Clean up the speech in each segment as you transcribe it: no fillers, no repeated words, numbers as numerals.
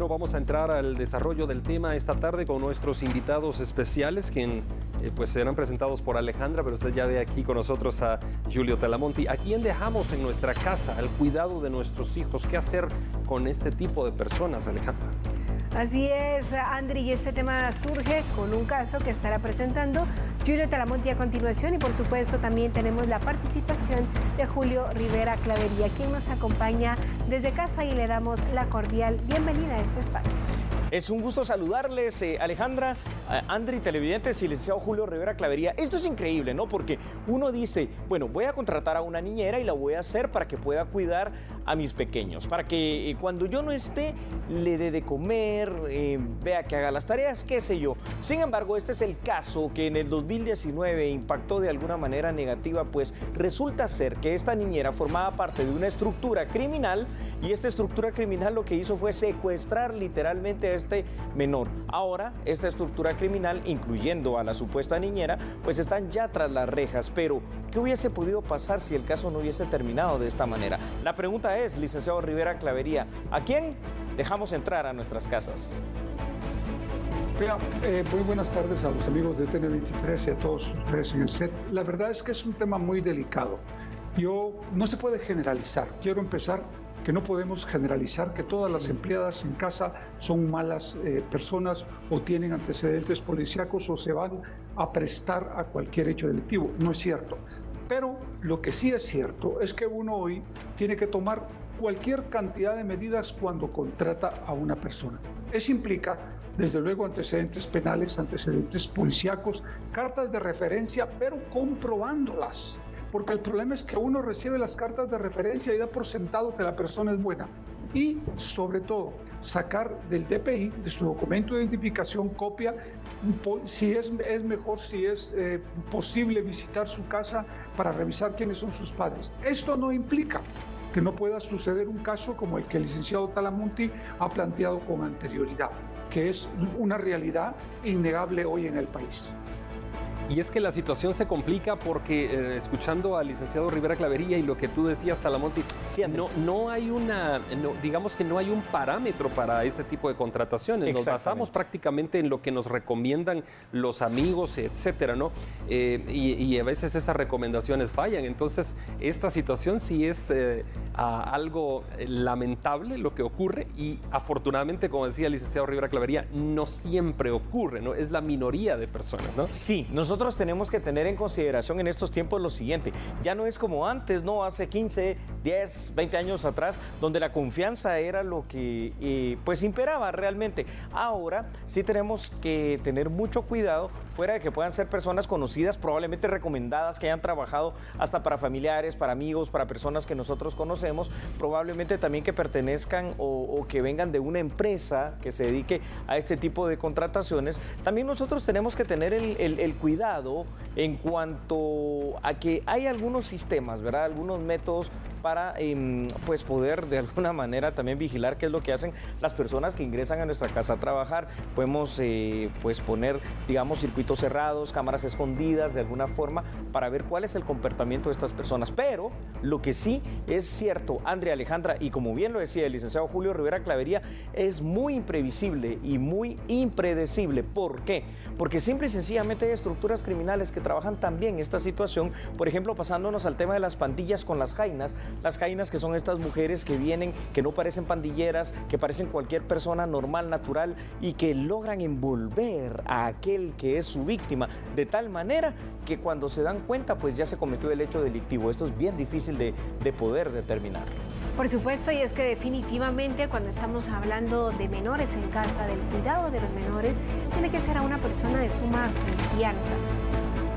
Bueno, vamos a entrar al desarrollo del tema esta tarde con nuestros invitados especiales, quien pues serán presentados por Alejandra, pero usted ya ve aquí con nosotros a Julio Talamonti. ¿A quién dejamos en nuestra casa al cuidado de nuestros hijos? ¿Qué hacer con este tipo de personas, Alejandra? Así es, Andri, y este tema surge con un caso que estará presentando Julio Talamonti a continuación, y por supuesto también tenemos la participación de Julio Rivera Clavería, quien nos acompaña desde casa, y le damos la cordial bienvenida a este espacio. Es un gusto saludarles, Alejandra, Andri, televidentes y licenciado Julio Rivera Clavería. Esto es increíble, ¿no? Porque uno dice, bueno, voy a contratar a una niñera y la voy a hacer para que pueda cuidar a mis pequeños, para que cuando yo no esté, le dé de comer, vea que haga las tareas, qué sé yo. Sin embargo, este es el caso que en el 2019 impactó de alguna manera negativa, pues resulta ser que esta niñera formaba parte de una estructura criminal, y esta estructura criminal lo que hizo fue secuestrar literalmente a este menor. Ahora, esta estructura criminal, incluyendo a la supuesta niñera, pues están ya tras las rejas. Pero, ¿qué hubiese podido pasar si el caso no hubiese terminado de esta manera? La pregunta es, licenciado Rivera Clavería, ¿a quién dejamos entrar a nuestras casas? Muy buenas tardes a los amigos de TN23 y a todos ustedes en el set. La verdad es que es un tema muy delicado. No se puede generalizar. Quiero empezar que no podemos generalizar que todas las empleadas en casa son malas personas o tienen antecedentes policíacos o se van a prestar a cualquier hecho delictivo. No es cierto. Pero lo que sí es cierto es que uno hoy tiene que tomar cualquier cantidad de medidas cuando contrata a una persona. Eso implica, desde luego, antecedentes penales, antecedentes policíacos, cartas de referencia, pero comprobándolas. Porque el problema es que uno recibe las cartas de referencia y da por sentado que la persona es buena. Y, sobre todo, sacar del DPI, de su documento de identificación, copia, si es mejor, si es posible visitar su casa para revisar quiénes son sus padres. Esto no implica que no pueda suceder un caso como el que el licenciado Talamonti ha planteado con anterioridad, que es una realidad innegable hoy en el país. Y es que la situación se complica porque, escuchando al licenciado Rivera Clavería y lo que tú decías, Talamonti, sí, no hay digamos que no hay un parámetro para este tipo de contrataciones. Nos basamos prácticamente en lo que nos recomiendan los amigos, etcétera, ¿no? Y a veces esas recomendaciones fallan. Entonces, esta situación sí es algo lamentable lo que ocurre, y afortunadamente, como decía el licenciado Rivera Clavería, no siempre ocurre, ¿no? Es la minoría de personas, ¿no? Sí, nosotros tenemos que tener en consideración en estos tiempos lo siguiente: ya no es como antes, ¿no? Hace 15, 10, 20 años atrás, donde la confianza era lo que pues imperaba realmente. Ahora sí tenemos que tener mucho cuidado, fuera de que puedan ser personas conocidas, probablemente recomendadas, que hayan trabajado hasta para familiares, para amigos, para personas que nosotros conocemos, probablemente también que pertenezcan o que vengan de una empresa que se dedique a este tipo de contrataciones. También nosotros tenemos que tener el cuidado en cuanto a que hay algunos sistemas, ¿verdad? Algunos métodos para pues poder de alguna manera también vigilar qué es lo que hacen las personas que ingresan a nuestra casa a trabajar. Podemos pues poner, digamos, circuitos cerrados, cámaras escondidas de alguna forma, para ver cuál es el comportamiento de estas personas. Pero lo que sí es cierto, Andrea, Alejandra, y como bien lo decía el licenciado Julio Rivera Clavería, es muy imprevisible y muy impredecible. ¿Por qué? Porque simple y sencillamente hay estructuras criminales que trabajan también esta situación. Por ejemplo, pasándonos al tema de las pandillas con las jainas que son estas mujeres que vienen, que no parecen pandilleras, que parecen cualquier persona normal, natural, y que logran envolver a aquel que es su víctima de tal manera que cuando se dan cuenta, pues ya se cometió el hecho delictivo. Esto es bien difícil de poder determinar. Por supuesto, y es que definitivamente cuando estamos hablando de menores en casa, del cuidado de los menores, tiene que ser a una persona de suma confianza.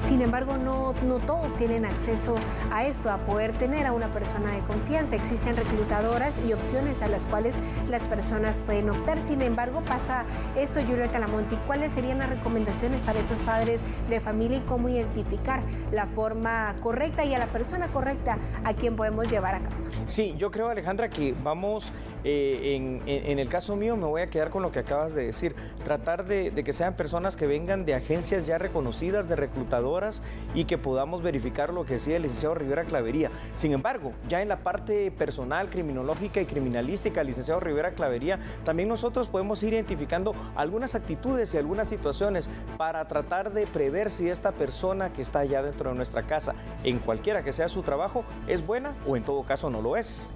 Sin embargo, no todos tienen acceso a esto, a poder tener a una persona de confianza. Existen reclutadoras y opciones a las cuales las personas pueden optar. Sin embargo, pasa esto, Julio Talamonti. ¿Cuáles serían las recomendaciones para estos padres de familia y cómo identificar la forma correcta y a la persona correcta a quien podemos llevar a casa? Sí, yo creo, Alejandra, que vamos, en el caso mío me voy a quedar con lo que acabas de decir. Tratar de que sean personas que vengan de agencias ya reconocidas, de reclutadores, horas y que podamos verificar lo que decía el licenciado Rivera Clavería. Sin embargo, ya en la parte personal, criminológica y criminalística, licenciado Rivera Clavería, también nosotros podemos ir identificando algunas actitudes y algunas situaciones para tratar de prever si esta persona que está allá dentro de nuestra casa, en cualquiera que sea su trabajo, es buena o en todo caso no lo es.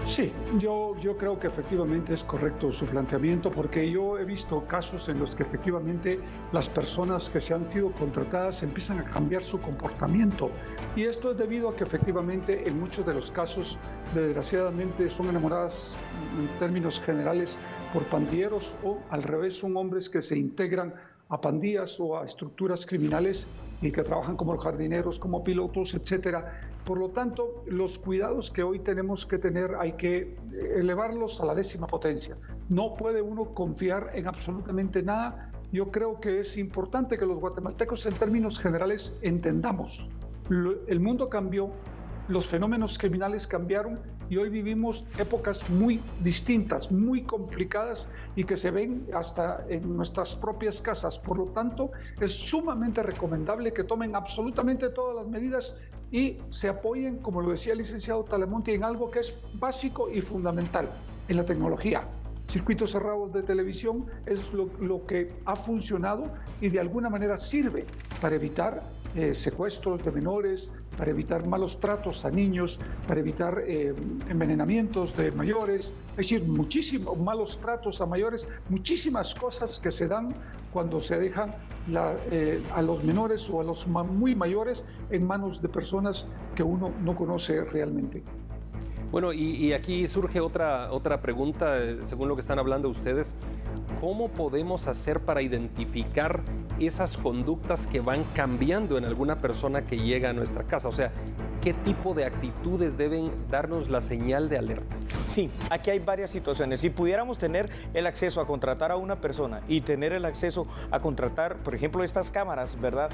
Sí, yo creo que efectivamente es correcto su planteamiento, porque yo he visto casos en los que efectivamente las personas que se han sido contratadas empiezan a cambiar su comportamiento, y esto es debido a que efectivamente en muchos de los casos desgraciadamente son enamoradas en términos generales por pandilleros, o al revés, son hombres que se integran a pandillas o a estructuras criminales y que trabajan como jardineros, como pilotos, etcétera. Por lo tanto, los cuidados que hoy tenemos que tener hay que elevarlos a la 10ª potencia. No puede uno confiar en absolutamente nada. Yo creo que es importante que los guatemaltecos en términos generales entendamos. El mundo cambió, los fenómenos criminales cambiaron y hoy vivimos épocas muy distintas, muy complicadas y que se ven hasta en nuestras propias casas. Por lo tanto, es sumamente recomendable que tomen absolutamente todas las medidas y se apoyen, como lo decía el licenciado Talamonte, en algo que es básico y fundamental, en la tecnología. Circuitos cerrados de televisión es lo que ha funcionado y de alguna manera sirve para evitar secuestros de menores, para evitar malos tratos a niños, para evitar envenenamientos de mayores, es decir, muchísimos malos tratos a mayores, muchísimas cosas que se dan cuando se dejan a los menores o a los muy mayores en manos de personas que uno no conoce realmente. Bueno, y aquí surge otra pregunta, según lo que están hablando ustedes. ¿Cómo podemos hacer para identificar esas conductas que van cambiando en alguna persona que llega a nuestra casa? O sea, ¿qué tipo de actitudes deben darnos la señal de alerta? Sí, aquí hay varias situaciones. Si pudiéramos tener el acceso a contratar a una persona y tener el acceso a contratar, por ejemplo, estas cámaras, ¿verdad?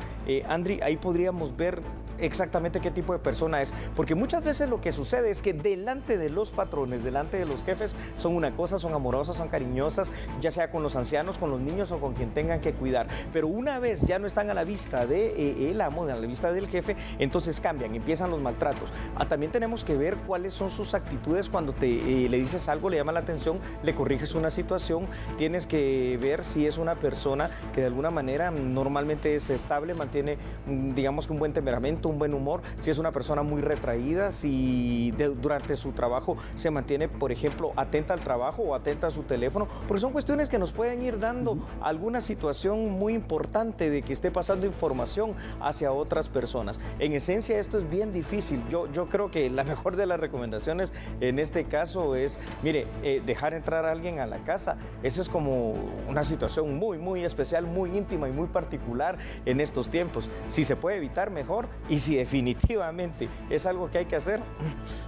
Andri, ahí podríamos ver exactamente qué tipo de persona es, porque muchas veces lo que sucede es que delante de los patrones, delante de los jefes, son una cosa, son amorosas, son cariñosas, ya sea con los ancianos, con los niños o con quien tengan que cuidar, pero una vez ya no están a la vista del amo, a la vista del jefe, entonces cambian, empiezan los maltratos. También tenemos que ver cuáles son sus actitudes cuando le dices algo, le llama la atención, le corriges una situación, tienes que ver si es una persona que de alguna manera normalmente es estable, mantiene, digamos que un buen temperamento, un buen humor, si es una persona muy retraída, si durante su trabajo se mantiene, por ejemplo, atenta al trabajo o atenta a su teléfono, porque son cuestiones que nos pueden ir dando alguna situación muy importante de que esté pasando información hacia otras personas. En esencia, esto es bien difícil. Yo creo que la mejor de las recomendaciones en este caso es, mire, dejar entrar a alguien a la casa, eso es como una situación muy, muy especial, muy íntima y muy particular en estos tiempos. Si se puede evitar, mejor, y si definitivamente es algo que hay que hacer,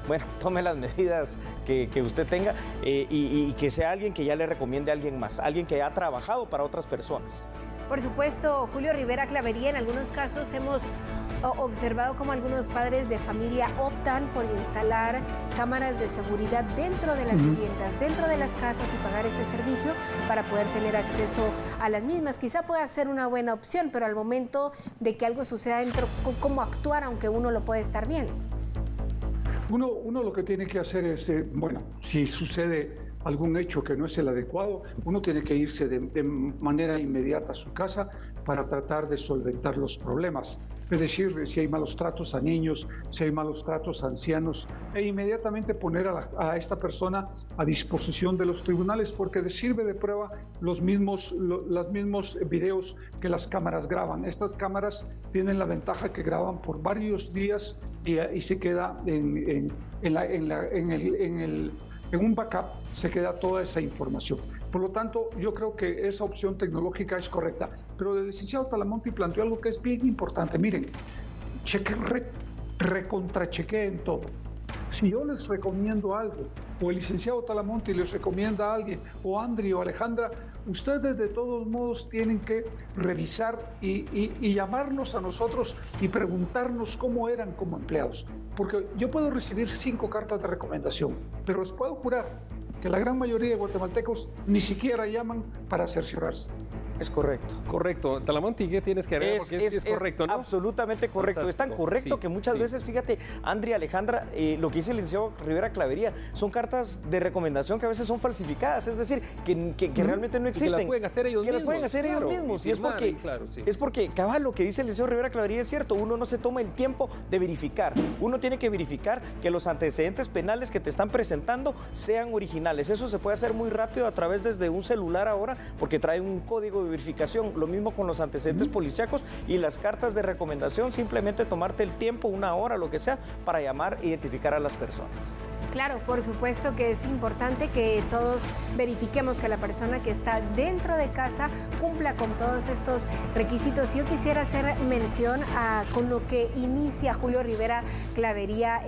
bueno, tome las medidas que usted tenga y que sea alguien que ya le recomiende a alguien más, alguien que ha trabajado para otras personas. Por supuesto, Julio Rivera Clavería, en algunos casos hemos observado cómo algunos padres de familia optan por instalar cámaras de seguridad dentro de las viviendas, dentro de las casas y pagar este servicio para poder tener acceso a las mismas. Quizá pueda ser una buena opción, pero al momento de que algo suceda dentro, ¿cómo actuar aunque uno lo puede estar viendo? Uno lo que tiene que hacer es, bueno, si sucede algún hecho que no es el adecuado, uno tiene que irse de manera inmediata a su casa para tratar de solventar los problemas. Es decir, si hay malos tratos a niños, si hay malos tratos a ancianos, e inmediatamente poner a esta persona a disposición de los tribunales, porque sirve de prueba los mismos videos que las cámaras graban. Estas cámaras tienen la ventaja que graban por varios días y se queda en un backup, se queda toda esa información. Por lo tanto, yo creo que esa opción tecnológica es correcta. Pero el licenciado Talamonte planteó algo que es bien importante. Miren, recontrachequeen todo. Si yo les recomiendo a alguien, o el licenciado Talamonte les recomienda a alguien, o Andri o Alejandra, ustedes de todos modos tienen que revisar y llamarnos a nosotros y preguntarnos cómo eran como empleados. Porque yo puedo recibir 5 cartas de recomendación, pero les puedo jurar que la gran mayoría de guatemaltecos ni siquiera llaman para cerciorarse. Es correcto. Correcto. Talamonti, ¿qué tienes que agregar? Porque es correcto, ¿no? Absolutamente correcto. Fantástico. Es tan correcto que muchas veces, fíjate, Andrea, Alejandra, lo que dice el licenciado Rivera Clavería, son cartas de recomendación que a veces son falsificadas, es decir, que realmente no existen. Que las pueden hacer ellos mismos. Que las pueden hacer ellos mismos. Y es porque, cabal, lo que dice el licenciado Rivera Clavería es cierto, uno no se toma el tiempo de verificar. Uno tiene que verificar que los antecedentes penales que te están presentando sean originales. Eso se puede hacer muy rápido a través desde un celular ahora, porque trae un código de verificación. Lo mismo con los antecedentes policíacos y las cartas de recomendación, simplemente tomarte el tiempo, una hora, lo que sea, para llamar e identificar a las personas. Claro, por supuesto que es importante que todos verifiquemos que la persona que está dentro de casa cumpla con todos estos requisitos. Yo quisiera hacer mención con lo que inicia Julio Rivera Clavería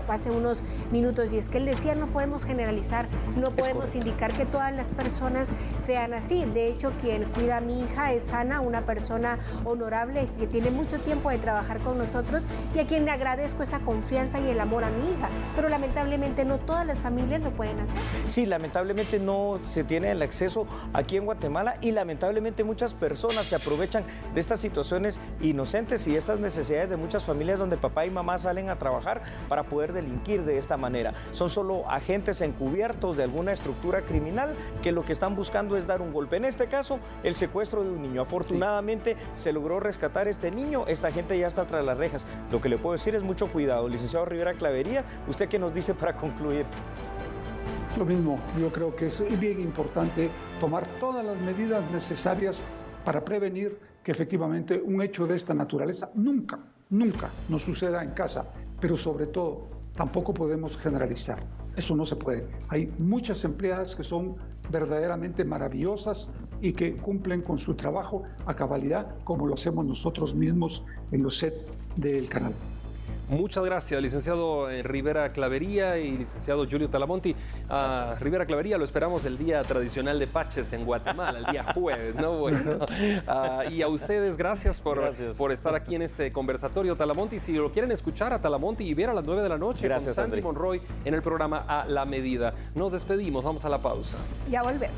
hace unos minutos, y es que él decía, no podemos generalizar, no podemos indicar que todas las personas sean así. De hecho, quien cuida a mi hija es Ana, una persona honorable que tiene mucho tiempo de trabajar con nosotros y a quien le agradezco esa confianza y el amor a mi hija. Pero lamentablemente no todas las familias lo pueden hacer. Sí, lamentablemente no se tiene el acceso aquí en Guatemala y lamentablemente muchas personas se aprovechan de estas situaciones inocentes y estas necesidades de muchas familias donde papá y mamá salen a trabajar para poder delinquir de esta manera. Son solo agentes encubiertos de alguna estructura criminal que lo que están buscando es dar un golpe. En este caso, el secuestro de un niño. Afortunadamente se logró rescatar a este niño, esta gente ya está tras las rejas. Lo que le puedo decir es mucho cuidado. Licenciado Rivera Clavería, ¿usted qué nos dice para concluir? Lo mismo, yo creo que es bien importante tomar todas las medidas necesarias para prevenir que efectivamente un hecho de esta naturaleza nunca nos suceda en casa, pero sobre todo tampoco podemos generalizar. Eso no se puede. Hay muchas empleadas que son verdaderamente maravillosas y que cumplen con su trabajo a cabalidad, como lo hacemos nosotros mismos en los sets del canal. Muchas gracias, licenciado Rivera Clavería y licenciado Julio Talamonti. Rivera Clavería lo esperamos el día tradicional de Paches en Guatemala, el día jueves, ¿no? Bueno, y a ustedes, gracias por estar aquí en este conversatorio, Talamonti. Si lo quieren escuchar a Talamonti y ver a las 9 de la noche gracias, con Sandy Monroy en el programa A la Medida. Nos despedimos, vamos a la pausa. Ya volvemos.